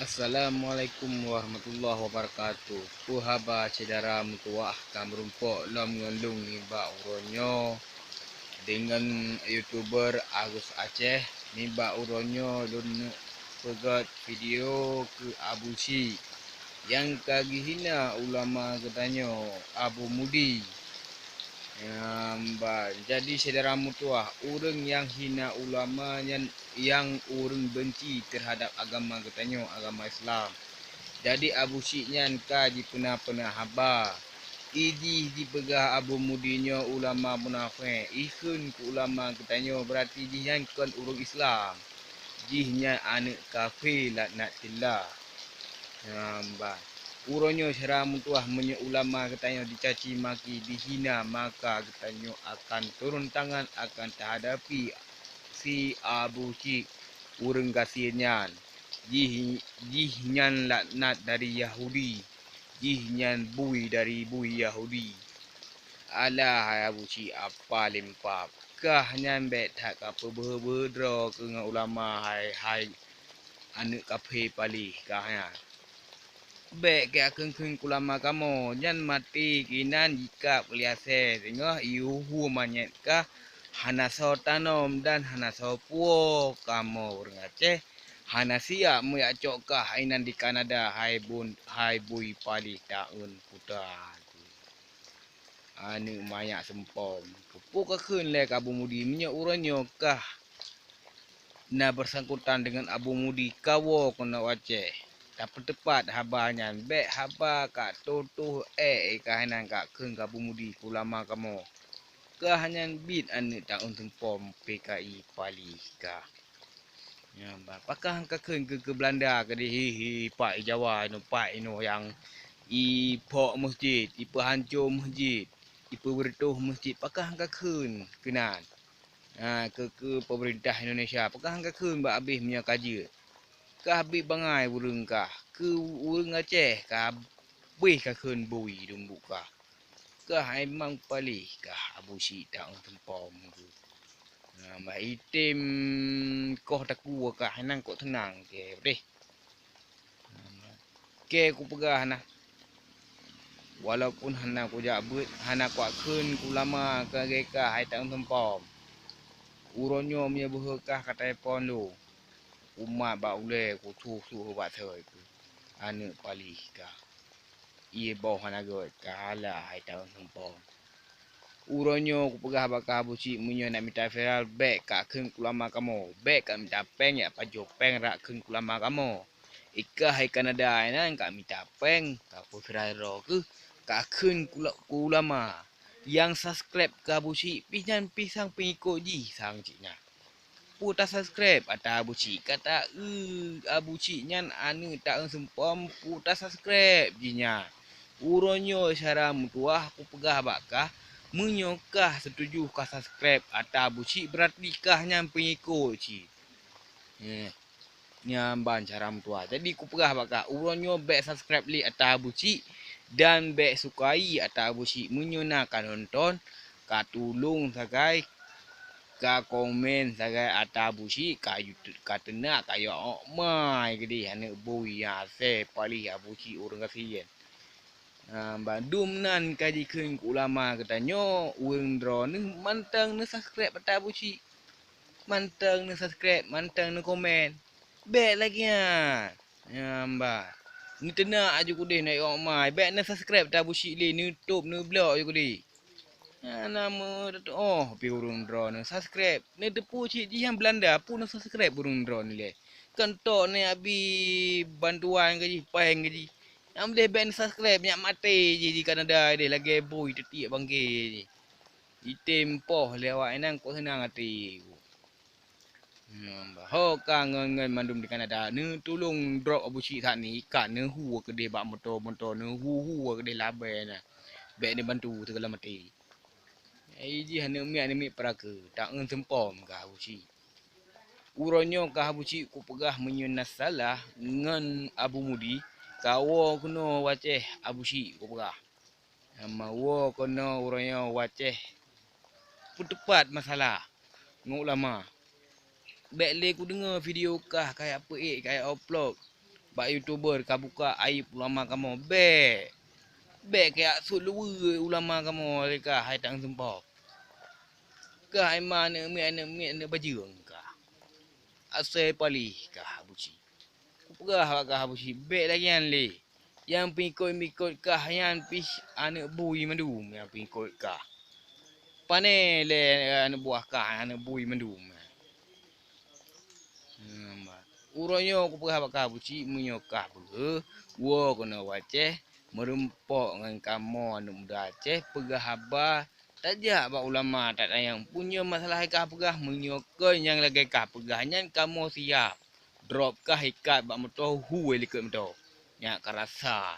Assalamualaikum warahmatullahi wabarakatuh. Puhaba cedera mutuah kamrumpok lom ngelung ni ba uronyo dengan YouTuber Agus Aceh ni ba uronyo lun pegat video ke Abu Shi yang kagi hina ulama katanya Abu Mudi. Jadi saudara mutuah, orang yang hina ulama yang orang benci terhadap agama katanya agama Islam. Jadi Abu Syiknya kaji pernah haba. Iji dipegah Abu Mudinya ulama munafik. Ikun ke ulama katanya berarti jihan kan urung Islam. Jihnya anak kafir laknat tillah. Nampak. Uronyo syarah mutuah menye ulama katanya dicaci maki dihina maka katanya akan turun tangan akan terhadapi si Abu Syik urang kasihnyan. Jihnyan laknat dari Yahudi. Jihnyan bui dari bui Yahudi. Alah hai Abu Syik apa limpap. Kah nyan bet tak apa berdra ke dengan ulama hai anak kafe palih kah nyan. Baik ke akeng kulama kamu jan mati kinan jika peliase tengah iuhu manyet kah hana so tanom dan hana so puo kamu orang Aceh hana siap mu ya cok kah ainan di Kanada hai bui pali taun putar anu mayak sempom kepu keun le Abu Mudi minyak uranyo kah na bersangkutan dengan Abu Mudi kawo kena Aceh. Tapi tepat habanya bek haba kak tutuh kahanan kak keng Abu Mudi ulama kamu. Kahanan bit ane tahun tempom PKI Pali ka. Ya ba pakah ka keng ke Belanda ke di Pak Jawa no Pak ino yang i pok masjid, i hancur masjid, i bertuh masjid pakah ka keng kenan. Ke pemerintah Indonesia pakah ka keng ba habis punya kaji. Kah habis bangai burung kah ke urang Aceh kah bih kah keun bui dumbu kah kah memang palih kah Abu Syik tak tempom ku mbak itim koh taku kah nang kok tenang ke deh ke ku pegah nah walaupun hana ku jabut hana ku keun ku lama ke kah hai tak tempom uronyo punya berkah kata pon lu umat ba ule ku tu ba thoi ku anu palih kah ia bawah nagot kalah hai tahun tempom uronyo ku pegah bakah Abu Syik munyo nak minta viral back kat keun kulama kamu back kat minta peng ya pajo peng rak keun kulama kamu ikah hai Kanada nan kat minta peng ka pu viral ke kat keun kulama yang subscribe ke Abu Syik pisan pisang pengikut ji sang ciknya putar subscribe ata Abu Syik kata Abu Syik nyan anu tak sempom putar subscribe jinya uronyo syara mutuah ku pegah bakah menyokah setuju kah subscribe ata Abu Syik berarti kah nyam pengikut ci nyamban cara mutuah jadi ku pegah bakah uronyo back subscribe li ata Abu Syik dan back sukai ata Abu Syik menyonakan nonton ka tulung sagai ka komen sagai ata Abu Syik ka YouTube ka tenak ka yo mai gede hane bui ya se pali Abu Syik urang kasien Bandung nan kaji keun ulama katanya urang dro ni mantang ni subscribe ata Abu Syik mantang ni subscribe mantang ni komen baik lagi mbak ni tenak aja ku deh nak yo mai baik ni subscribe ata Abu Syik le ni YouTube ni blog je ku deh nama pi urung draw ni subscribe ni depu cik jihan Belanda pun ni subscribe urung draw ni le kentok ni abi bantuan gaji peng gaji yang boleh ban subscribe nyak mati je di Kanada dia lagi boy tetik bangke je item poh lewat nang kok senang hati ho kang ngen mandum di Kanada ni tolong drop Abu Syik sat ni ikat ni hu ke dia bak motor ni hu ke dia labai na baik ni bantu segala mati ji hana mi peraka tak ngen sempom ka Abu Syik uronyo ka Abu Syik ku pegah menyunas salah ngan Abu Mudi kawo kena waceh Abu Syik ku pegah mawo kena uronyo waceh pun tepat masalah ngok ulama baik le ku dengar video kah kayak apa kayak upload Bak YouTuber ka buka aib ulama kamu. Be kayak sulu ulama kamu leka hai tang sempo. Ka hai mana mi bajung ka. Asal palih ka buci. Pegah ka buci. Be lagi an le. Yang pengikut kah yang pih anak bui mendum yang pengikut kah. Pane le anak buah kah anak bui mendum. Uronyo aku pegah kah buci menyokah be. Wo kena waceh merempok dengan kamu anak muda Aceh pegah haba tajak ba ulama tak yang punya masalah kah pegah menyokah yang lagi kah pegahnya kamu siap. Drop kah ikat bak motor hu likut motor. Ya karasa.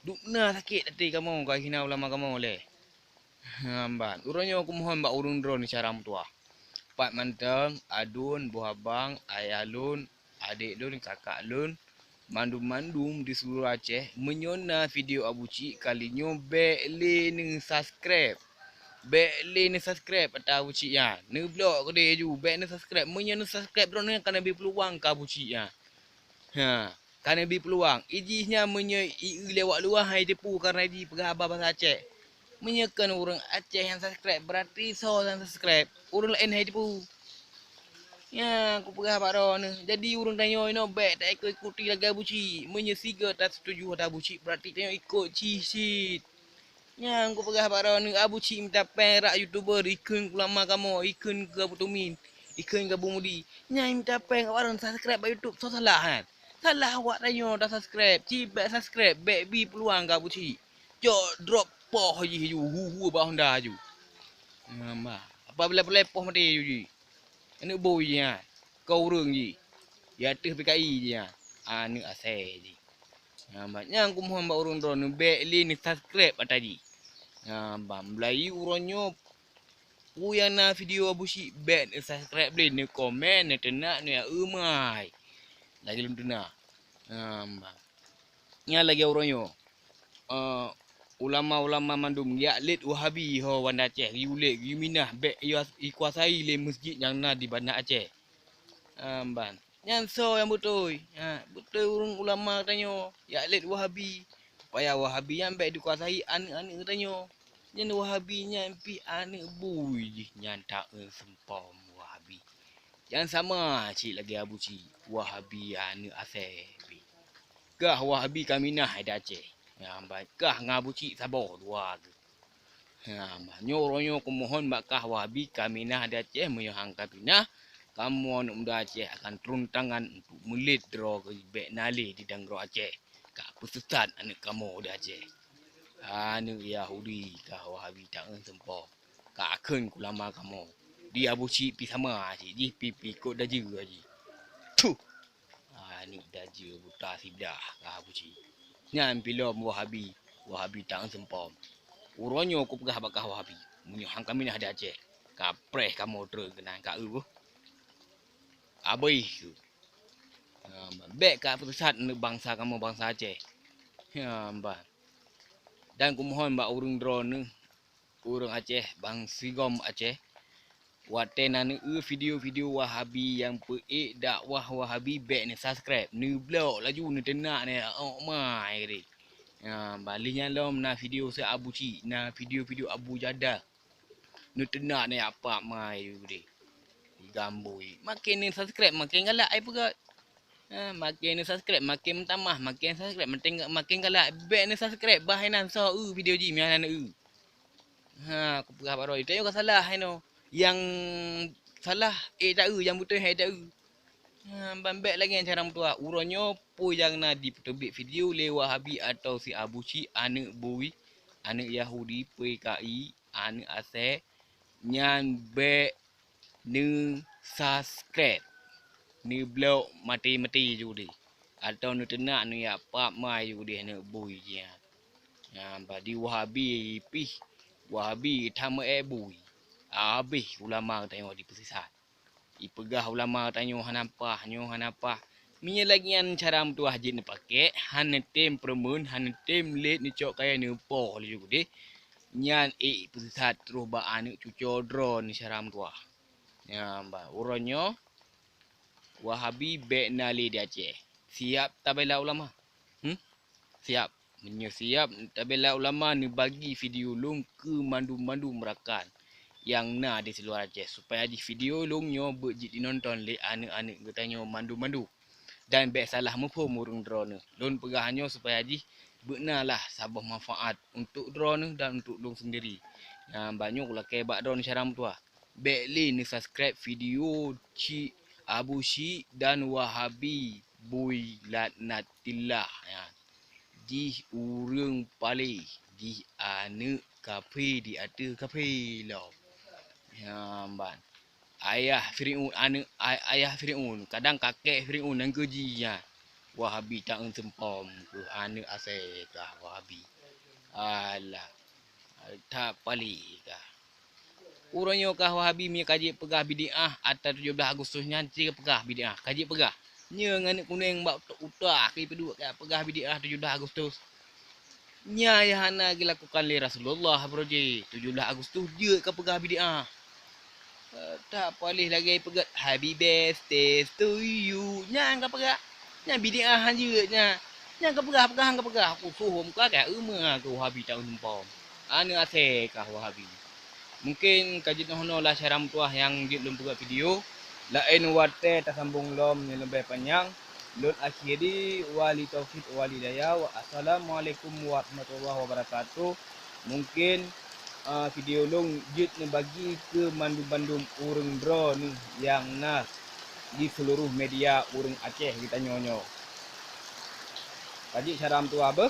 Dukna sakit hati kamu kau hina ulama kamu le. Hamban. Uronyo aku mohon bak urung drone cara tua. Pak manteng, adun, buah bang, ayah lun, adik lun, kakak lun, mandum-mandum di seluruh Aceh menyona video Abu Cik kalinya bekle ni subscribe. Bekle ni subscribe atau Abu Cik ya. Ni blog ke dia ju, bek ni subscribe. Menyona subscribe drone kan lebih peluang ke Abu Cik ya. Ha, kan lebih peluang. Ijihnya lewat luar hai depu karena di pegah bahasa Aceh. Menyekan orang Aceh yang subscribe berarti so yang subscribe. Orang lain hai depu. Ya, aku pegah pak ron. Jadi orang tanya ino baik tak ikuti lagi Abu Cik. Menyesiga tak setuju ada Abu Cik berarti tanya ikut cisit. Ya, aku pegah pak ron. Abu Cik minta perak YouTuber ikun ulama kamu, ikun ke Abu Tumin, ikun ke Abu Mudi. Ya, minta perak orang subscribe ke YouTube. So salah kan? Salah awak tanya dah subscribe. Cik baik subscribe, baik bi peluang ke Abu Cik. Jok drop poh je ju, hu bah Honda ju. Mama, apa boleh poh mati ju ji. Anak boy je ha. Kau urang je. Ya atas PKI je ha. Anak asal je. Banyak aku mohon bak urang drone baik ni subscribe tadi. Bang Melayu uronyo uyana video Abu Syik baik subscribe boleh ni komen ni tenak ni umai. Lagi belum tenak. Bang. Nya lagi uronyo. Ulama-ulama mandum ya lid Wahabi ho Wanda Aceh riulik riminah baik ikuasai le masjid yang na di Bandar Aceh. Ban. Yang so yang betul. Betul urang ulama tanya ya lid Wahabi. Supaya Wahabi yang baik dikuasai anak-anak tanya. Yang Wahabi nya pi anak bui je nyantak sempom Wahabi. Yang sama cik lagi Abu Cik. Wahabi anak asal. Kah Wahabi kami nah ada Aceh. Kah ngabu Cik sabar dua ke. Nyoronyo kumohon bakah Wahabi kami nah ada Aceh menyahang kapinah. Kamu anak muda Aceh akan turun tangan untuk melit draw ke bek nali di Danggro Aceh. Kak pesesat anak kamu udah Aceh. Anak Yahudi kah Wahabi tak sempor. Kak akan kulama kamu. Di Abu Cik pi sama cik. Di pi kod daja aja. Tuh. Anak daja buta sidah kah Abu Cik. Nyan pilom Wahabi. Wahabi tak sempor. Uronyo aku pegah bakah Wahabi. Menyuhang kami nah ada Aceh. Kapreh kamu terus kena kak u. Abai ke. Baik kat pesat bangsa kamu bangsa Aceh. Mbak. Dan aku mohon mbak urung drone ni. Urung Aceh, bang Sigom Aceh. Waten video-video Wahabi yang peik dakwah Wahabi baik ni subscribe. Ni blog laju ni tenak ni. Oh mai ke. Balinya lom na video se Abu Cik, na video-video Abu Jada. Ni tenak ni apa mai ke. Gamboi. Makin ni subscribe makin galak ai pegat. Makin ni subscribe makin tambah, makin subscribe makin galak. Baik ni subscribe bahanan so video ji mian aku pegah baru itu yang salah no. Yang salah tak yang betul tak bambek lagi yang cara tua. Uronyo pu yang na ditebik video le Wahabi atau si Abu Cik anak bui, anak Yahudi PKI, anak Aceh nyan baik ni subscribe. Ni blog mati-mati ju di. Atau ni tenak ni apa mai ju di nak bui je. Badi Wahabi pih Wahabi tama bui. Habis ulama tengok di pesisat. Ipegah ulama tanya hanapa. Minya lagi yang cara tu hajit ni pakai han tem permun han tem let ni cok kaya ni po le ju di. Nyan pesisat terus ba anak cucu drone ni cara tu. Mbak uronyo Wahabi baik nali di Aceh. Siap tabela ulama? Siap. Siap tabela ulama ni bagi video long ke mandu-mandu merakan yang na di seluar Aceh supaya di video longnya berjit dinonton le anak-anak bertanya mandu-mandu dan baik salah mufhum urung drone lon pegahannya supaya di benalah sabah manfaat untuk drone dan untuk long sendiri. Yang banyak lah kebak drone syaram tua. Baik ni subscribe video Cik Abu Syik dan Wahabi Boy Latnatillah ya. Di urang paling di anak kafe di ada kafe lah. Ya ban. Ayah Firaun anak ayah Firaun, kadang kakek Firaun dan kejinya. Wahabi tak sempom ke anak asal kah Wahabi. Alah. Tak paling kah. Urangnya kah Wahabi mi kaji pegah bidiah atas 17 Agustusnya nanti pegah bidiah. Kaji pegah. Nya nganak kuning bak utah ke pedua ke pegah bidiah 17 Agustus. Nya ya hana dilakukan oleh Rasulullah broje 17 Agustus dia ke pegah bidiah. Tak boleh lagi pegat happy birthday to you. Nya ke pegah. Nya bidiah je nya. Nya ke pegah ke pegah aku suruh muka ke umah ke Wahabi tak umpam. Anu asal kah Wahabi. Mungkin kaji nono lah syaram tuah yang dia belum buat video. Lain wate tersambung lom yang lebih panjang. Lun akhiri wali taufik wali daya. Assalamualaikum warahmatullahi wabarakatuh. Mungkin video long jut ni bagi ke mandu-bandum urang drone yang nas di seluruh media urang Aceh kita nyonyo. Kaji syaram tuah be.